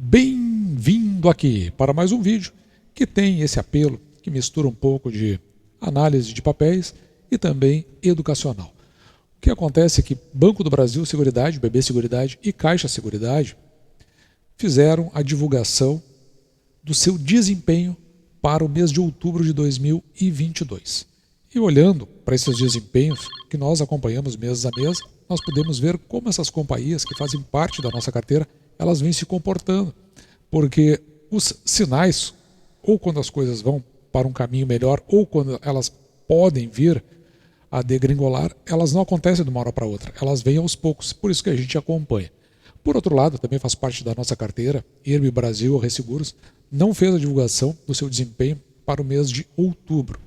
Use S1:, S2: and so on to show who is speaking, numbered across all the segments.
S1: Bem-vindo aqui para mais um vídeo que tem esse apelo que mistura um pouco de análise de papéis e também educacional. O que acontece é que Banco do Brasil Seguridade, BB Seguridade e Caixa Seguridade fizeram a divulgação do seu desempenho para o mês de outubro de 2022. E olhando para esses desempenhos que nós acompanhamos mês a mês, nós podemos ver como essas companhias que fazem parte da nossa carteira, elas vêm se comportando. Porque os sinais, ou quando as coisas vão para um caminho melhor, ou quando elas podem vir a degringolar, elas não acontecem de uma hora para outra, elas vêm aos poucos, por isso que a gente acompanha. Por outro lado, também faz parte da nossa carteira, IRB Brasil Resseguros não fez a divulgação do seu desempenho para o mês de outubro.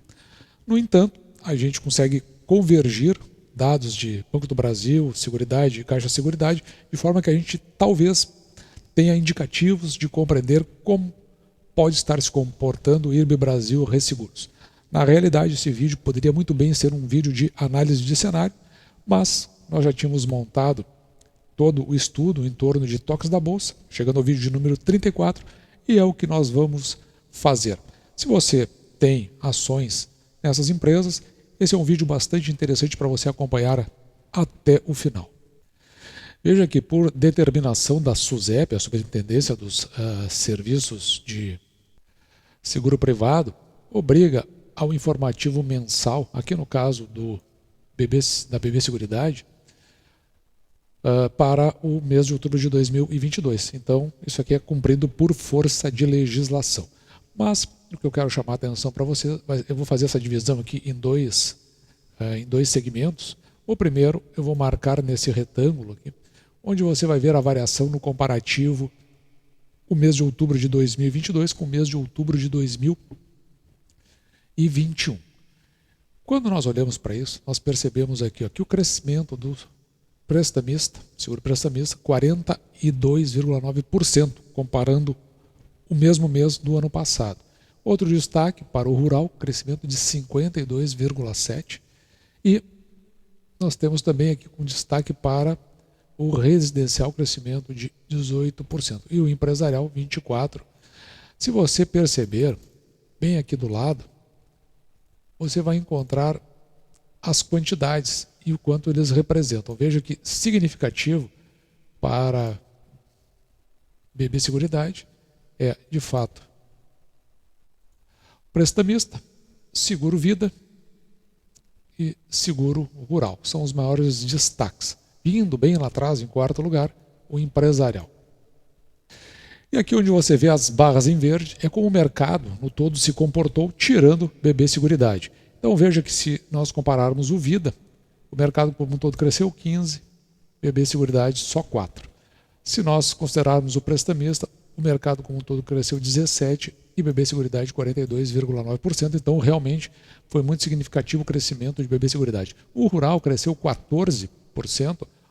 S1: No entanto, a gente consegue convergir dados de Banco do Brasil, Seguridade e Caixa Seguridade, de forma que a gente talvez tenha indicativos de compreender como pode estar se comportando o IRB Brasil Resseguros. Na realidade, esse vídeo poderia muito bem ser um vídeo de análise de cenário, mas nós já tínhamos montado todo o estudo em torno de toques da Bolsa, chegando ao vídeo de número 34, e é o que nós vamos fazer. Se você tem ações nessas empresas, esse é um vídeo bastante interessante para você acompanhar até o final. Veja que por determinação da SUSEP, a Superintendência dos Serviços de Seguro Privado, obriga ao informativo mensal, aqui no caso da BB Seguridade, para o mês de outubro de 2022. Então, isso aqui é cumprido por força de legislação. Mas, o que eu quero chamar a atenção para você, eu vou fazer essa divisão aqui em dois segmentos. O primeiro, eu vou marcar nesse retângulo aqui, onde você vai ver a variação no comparativo o mês de outubro de 2022 com o mês de outubro de 2021. Quando nós olhamos para isso, nós percebemos aqui que o crescimento do prestamista, seguro prestamista, 42,9%, comparando o mesmo mês do ano passado. Outro destaque para o rural, crescimento de 52,7%. E nós temos também aqui um destaque para o residencial, crescimento de 18%. E o empresarial, 24%. Se você perceber, bem aqui do lado, você vai encontrar as quantidades e o quanto eles representam. Veja que significativo para BB Seguridade é, de fato, prestamista, seguro vida e seguro rural. São os maiores destaques. Vindo bem lá atrás, em quarto lugar, o empresarial. E aqui onde você vê as barras em verde, é como o mercado no todo se comportou, tirando BB Seguridade. Então veja que se nós compararmos o vida, o mercado como um todo cresceu 15%, BB Seguridade só 4%. Se nós considerarmos o prestamista, o mercado como um todo cresceu 17% e BB Seguridade 42,9%. Então realmente foi muito significativo o crescimento de BB Seguridade. O rural cresceu 14%,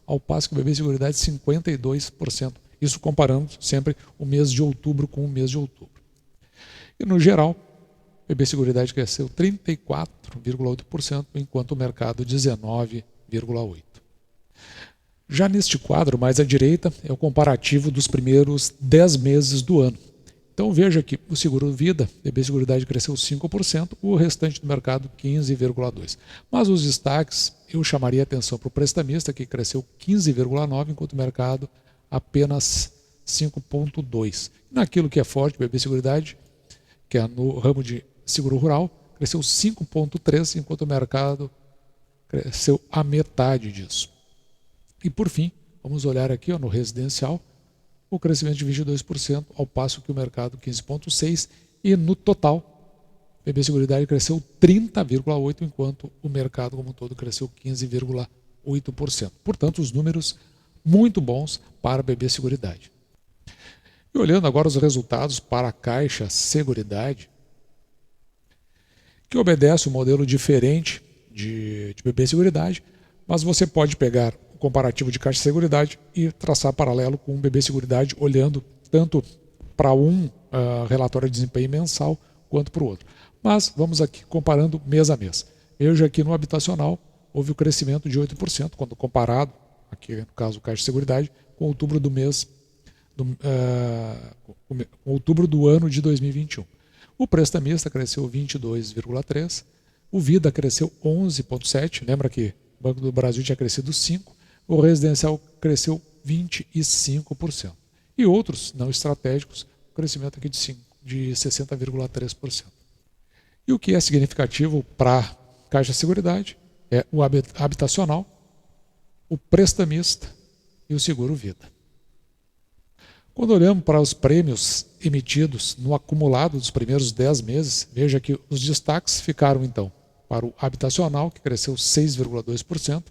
S1: ao passo que o BB Seguridade 52%. Isso comparando sempre o mês de outubro com o mês de outubro. E no geral, BB Seguridade cresceu 34,8%, enquanto o mercado 19,8%. Já neste quadro, mais à direita, é o comparativo dos primeiros 10 meses do ano. Então veja que o seguro vida, BB Seguridade cresceu 5%, o restante do mercado 15,2%. Mas os destaques, eu chamaria a atenção para o prestamista, que cresceu 15,9%, enquanto o mercado apenas 5,2%. Naquilo que é forte, BB Seguridade, que é no ramo de seguro rural, cresceu 5,3%, enquanto o mercado cresceu a metade disso. E por fim, vamos olhar aqui no residencial, o crescimento de 22%, ao passo que o mercado 15,6%, e no total, BB Seguridade cresceu 30,8%, enquanto o mercado como um todo cresceu 15,8%. Portanto, os números muito bons para a BB Seguridade. E olhando agora os resultados para a Caixa Seguridade, que obedece um modelo diferente de BB Seguridade, mas você pode pegar o comparativo de Caixa Seguridade e traçar paralelo com o BB Seguridade, olhando tanto para um relatório de desempenho mensal quanto para o outro. Mas vamos aqui comparando mês a mês. Veja aqui no habitacional houve o crescimento de 8%, quando comparado, aqui no caso Caixa Seguridade, com outubro do mês com outubro do ano de 2021. O prestamista cresceu 22,3%, o Vida cresceu 11,7%, lembra que o Banco do Brasil tinha crescido 5%, o residencial cresceu 25%. E outros não estratégicos, crescimento aqui de 60,3%. E o que é significativo para a Caixa Seguridade é o habitacional, o prestamista e o seguro vida. Quando olhamos para os prêmios emitidos no acumulado dos primeiros 10 meses, veja que os destaques ficaram então para o habitacional, que cresceu 6,2%,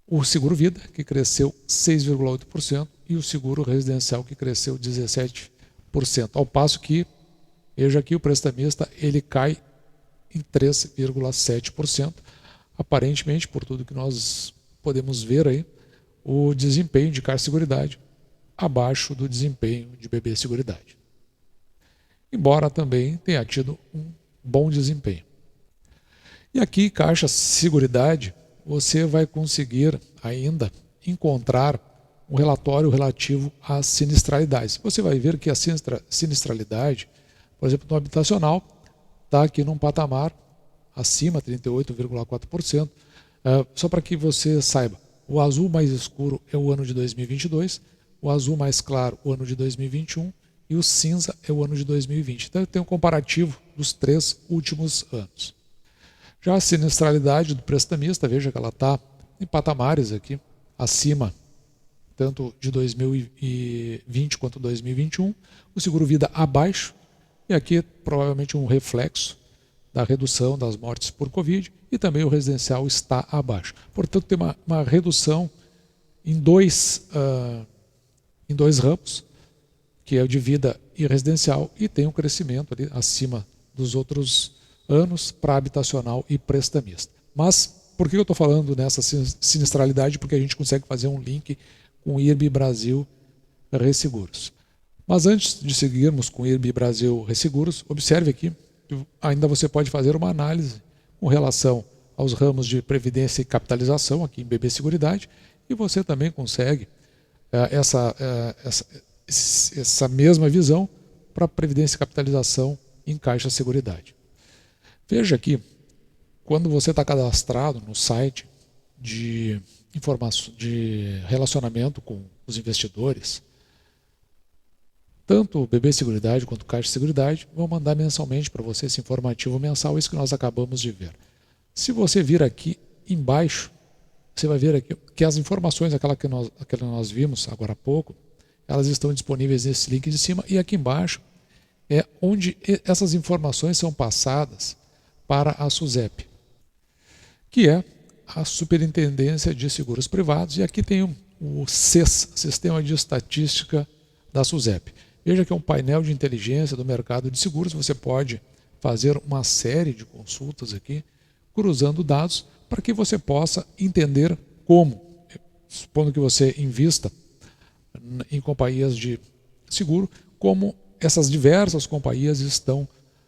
S1: o seguro vida, que cresceu 6,8%, e o seguro residencial, que cresceu 17%. Ao passo que, veja aqui, o prestamista ele cai em 3,7%, aparentemente, por tudo que nós podemos ver aí, o desempenho de Caixa Seguridade abaixo do desempenho de BB Seguridade. Embora também tenha tido um bom desempenho. E aqui, Caixa Seguridade, você vai conseguir ainda encontrar um relatório relativo às sinistralidades. Você vai ver que a sinistralidade, por exemplo, no habitacional, está aqui num patamar acima, 38,4%. Só para que você saiba, o azul mais escuro é o ano de 2022, o azul mais claro o ano de 2021 e o cinza é o ano de 2020. Então tem um comparativo dos 3 últimos anos. Já a sinistralidade do prestamista, veja que ela está em patamares aqui, acima tanto de 2020 quanto 2021, o seguro vida abaixo, e aqui provavelmente um reflexo da redução das mortes por Covid, e também o residencial está abaixo. Portanto, tem uma redução em dois ramos, que é o de vida e residencial, e tem um crescimento ali acima dos outros anos para habitacional e prestamista. Mas por que eu estou falando nessa sinistralidade? Porque a gente consegue fazer um link com o IRB Brasil Resseguros. Mas antes de seguirmos com o IRB Brasil Resseguros, observe aqui que ainda você pode fazer uma análise com relação aos ramos de previdência e capitalização aqui em BB Seguridade, e você também consegue essa mesma visão para previdência e capitalização em Caixa Seguridade. Veja aqui, quando você está cadastrado no site de relacionamento com os investidores, tanto o BB Seguridade quanto o Caixa Seguridade vão mandar mensalmente para você esse informativo mensal, isso que nós acabamos de ver. Se você vir aqui embaixo, você vai ver aqui que as informações, aquela que nós vimos agora há pouco, elas estão disponíveis nesse link de cima, e aqui embaixo é onde essas informações são passadas para a SUSEP, que é a Superintendência de Seguros Privados, e aqui tem o SES, Sistema de Estatística da SUSEP. Veja que é um painel de inteligência do mercado de seguros, você pode fazer uma série de consultas aqui, cruzando dados, para que você possa entender como, supondo que você invista em companhias de seguro, como essas diversas companhias estão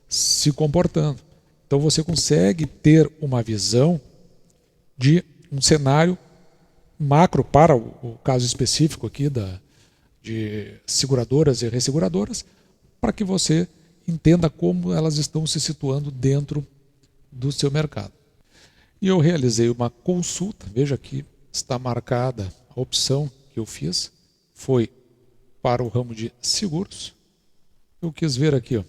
S1: se comportando. Então você consegue ter uma visão de um cenário macro para o caso específico aqui de seguradoras e resseguradoras, para que você entenda como elas estão se situando dentro do seu mercado. E eu realizei uma consulta, veja aqui está marcada a opção que eu fiz, foi para o ramo de seguros. Eu quis ver aqui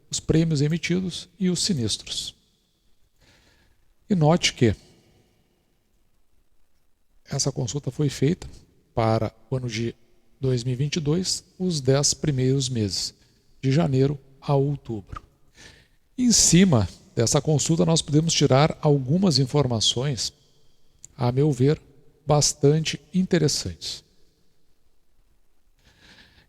S1: os prêmios emitidos e os sinistros. E note que essa consulta foi feita para o ano de 2022, os 10 primeiros meses, de janeiro a outubro. Em cima dessa consulta nós podemos tirar algumas informações, a meu ver, bastante interessantes.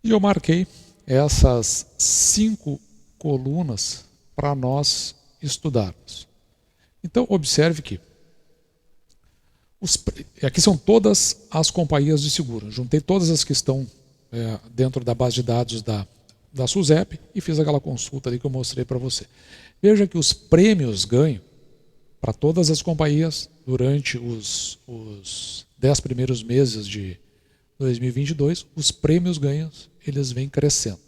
S1: E eu marquei essas 5 colunas para nós estudarmos. Então observe que aqui são todas as companhias de seguro. Juntei todas as que estão dentro da base de dados da SUSEP e fiz aquela consulta ali que eu mostrei para você. Veja que os prêmios ganhos para todas as companhias durante os 10 primeiros meses de 2022, os prêmios ganhos eles vêm crescendo.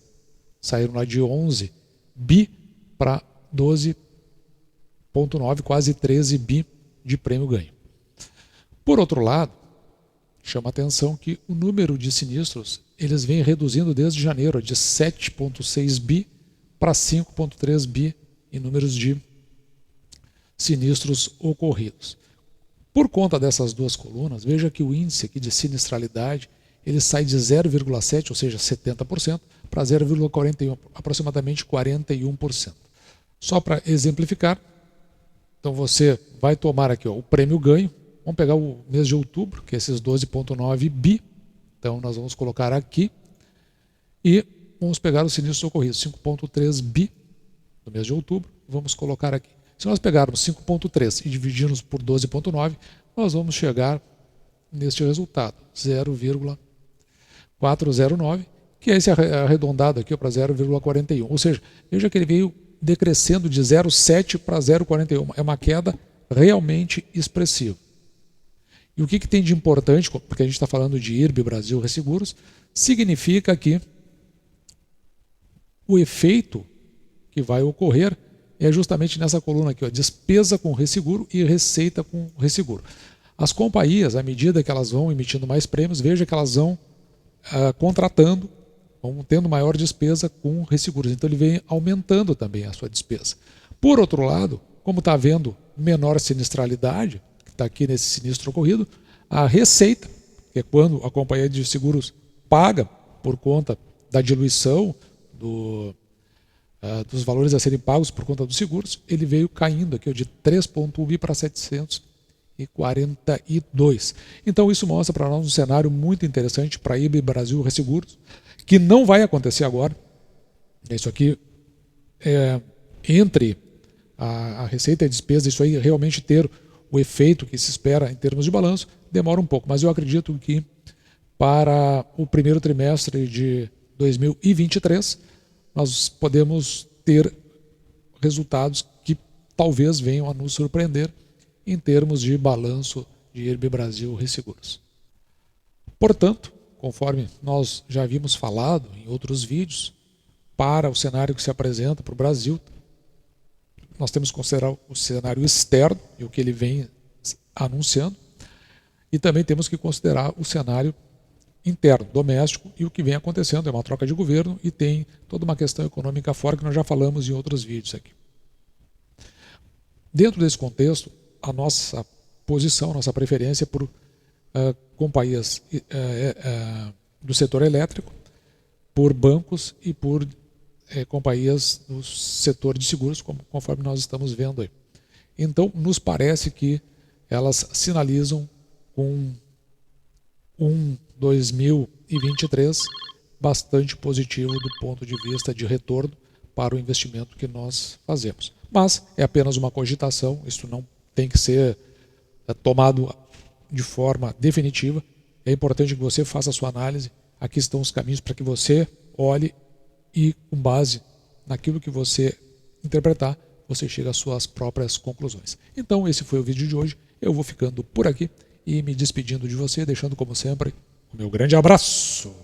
S1: Saíram lá de 11 bi para 12,9, quase 13 bi de prêmio ganho. Por outro lado, chama a atenção que o número de sinistros eles vêm reduzindo desde janeiro, de 7,6 bi para 5,3 bi em números de sinistros ocorridos. Por conta dessas duas colunas, veja que o índice aqui de sinistralidade ele sai de 0,7, ou seja, 70%, para 0,41, aproximadamente 41%. Só para exemplificar, então você vai tomar aqui o prêmio ganho, vamos pegar o mês de outubro, que é esses 12,9 bi, então nós vamos colocar aqui, e vamos pegar os sinistros ocorridos, 5,3 bi no mês de outubro, vamos colocar aqui. Se nós pegarmos 5,3 e dividirmos por 12,9, nós vamos chegar neste resultado, 0,409, que é esse arredondado aqui para 0,41. Ou seja, veja que ele veio decrescendo de 0,7 para 0,41. É uma queda realmente expressiva. E o que tem de importante, porque a gente está falando de IRB Brasil Resseguros, significa que o efeito que vai ocorrer é justamente nessa coluna aqui, despesa com resseguro e receita com resseguro. As companhias, à medida que elas vão emitindo mais prêmios, veja que elas vão contratando, vão tendo maior despesa com resseguros. Então ele vem aumentando também a sua despesa. Por outro lado, como está havendo menor sinistralidade, que está aqui nesse sinistro ocorrido, a receita, que é quando a companhia de seguros paga por conta da diluição dos valores a serem pagos por conta dos seguros, ele veio caindo aqui de 3,1 bi para 742. Então isso mostra para nós um cenário muito interessante para a IRB Brasil Resseguros, que não vai acontecer agora. Isso aqui, entre a receita e a despesa, isso aí realmente ter o efeito que se espera em termos de balanço, demora um pouco, mas eu acredito que para o primeiro trimestre de 2023, nós podemos ter resultados que talvez venham a nos surpreender em termos de balanço de IRB Brasil Resseguros. Portanto, conforme nós já havíamos falado em outros vídeos, para o cenário que se apresenta para o Brasil, nós temos que considerar o cenário externo e o que ele vem anunciando, e também temos que considerar o cenário interno, doméstico, e o que vem acontecendo é uma troca de governo e tem toda uma questão econômica fora que nós já falamos em outros vídeos aqui. Dentro desse contexto, a nossa posição, a nossa preferência é por companhias do setor elétrico, por bancos e por companhias do setor de seguros, conforme nós estamos vendo aí. Então, nos parece que elas sinalizam com 2023 bastante positivo do ponto de vista de retorno para o investimento que nós fazemos. Mas é apenas uma cogitação, isso não tem que ser tomado de forma definitiva. É importante que você faça a sua análise. Aqui estão os caminhos para que você olhe e, com base naquilo que você interpretar, você chega às suas próprias conclusões. Então, esse foi o vídeo de hoje. Eu vou ficando por aqui e me despedindo de você, deixando, como sempre, o meu grande abraço.